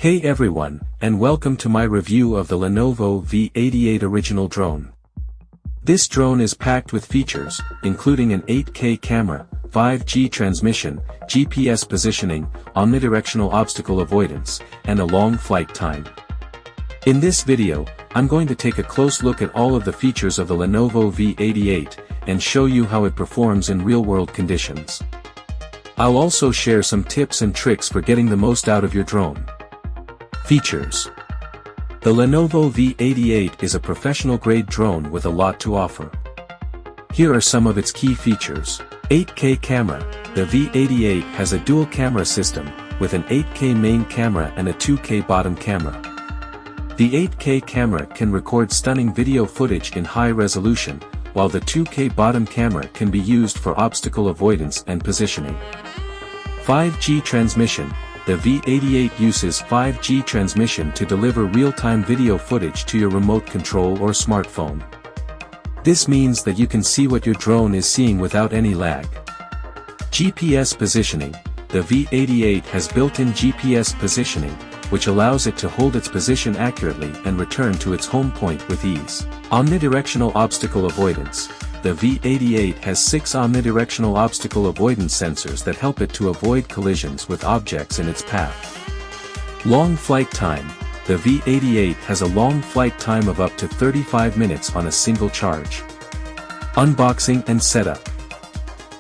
Hey everyone, and welcome to my review of the Lenovo V88 original drone. This drone is packed with features, including an 8K camera, 5G transmission, GPS positioning, omnidirectional obstacle avoidance, and a long flight time. In this video, I'm going to take a close look at all of the features of the Lenovo V88, and show you how it performs in real-world conditions. I'll also share some tips and tricks for getting the most out of your drone. Features. The Lenovo V88 is a professional-grade drone with a lot to offer. Here are some of its key features. 8K camera. The V88 has a dual camera system, with an 8K main camera and a 2K bottom camera. The 8K camera can record stunning video footage in high resolution, while the 2K bottom camera can be used for obstacle avoidance and positioning. 5G transmission. The V88 uses 5G transmission to deliver real-time video footage to your remote control or smartphone. This means that you can see what your drone is seeing without any lag. GPS positioning. The V88 has built-in GPS positioning, which allows it to hold its position accurately and return to its home point with ease. Omnidirectional obstacle avoidance. The V88 has 6 omnidirectional obstacle avoidance sensors that help it to avoid collisions with objects in its path. Long flight time. The V88 has a long flight time of up to 35 minutes on a single charge. Unboxing and setup.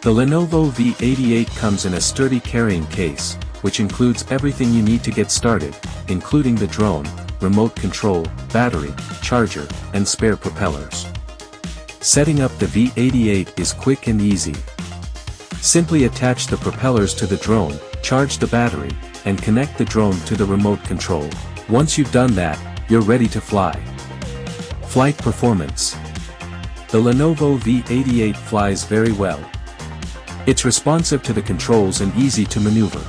The Lenovo V88 comes in a sturdy carrying case, which includes everything you need to get started, including the drone, remote control, battery, charger, and spare propellers. Setting up the V88 is quick and easy. Simply attach the propellers to the drone, charge the battery, and connect the drone to the remote control. Once you've done that, you're ready to fly. Flight performance. The Lenovo V88 flies very well. It's responsive to the controls and easy to maneuver.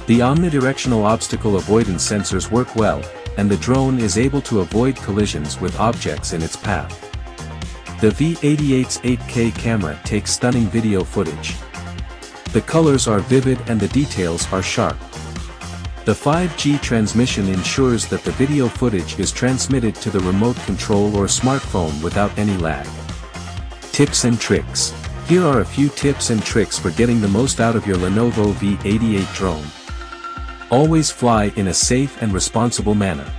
The omnidirectional obstacle avoidance sensors work well, and the drone is able to avoid collisions with objects in its path. The V88's 8K camera takes stunning video footage. The colors are vivid and the details are sharp. The 5G transmission ensures that the video footage is transmitted to the remote control or smartphone without any lag. Tips and tricks. Here are a few tips and tricks for getting the most out of your Lenovo V88 drone. Always fly in a safe and responsible manner.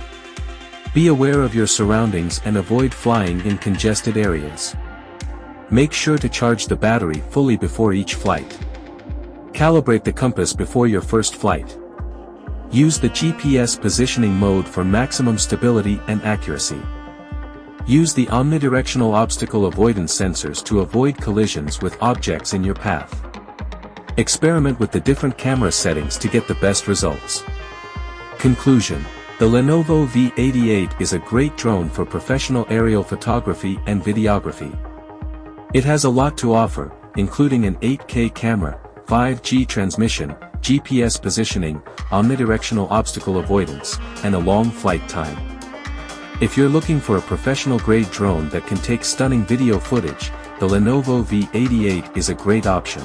Be aware of your surroundings and avoid flying in congested areas. Make sure to charge the battery fully before each flight. Calibrate the compass before your first flight. Use the GPS positioning mode for maximum stability and accuracy. Use the omnidirectional obstacle avoidance sensors to avoid collisions with objects in your path. Experiment with the different camera settings to get the best results. Conclusion. The Lenovo V88 is a great drone for professional aerial photography and videography. It has a lot to offer, including an 8K camera, 5G transmission, GPS positioning, omnidirectional obstacle avoidance, and a long flight time. If you're looking for a professional-grade drone that can take stunning video footage, the Lenovo V88 is a great option.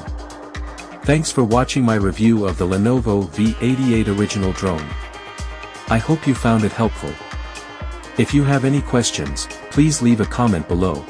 Thanks for watching my review of the Lenovo V88 original drone. I hope you found it helpful. If you have any questions, please leave a comment below.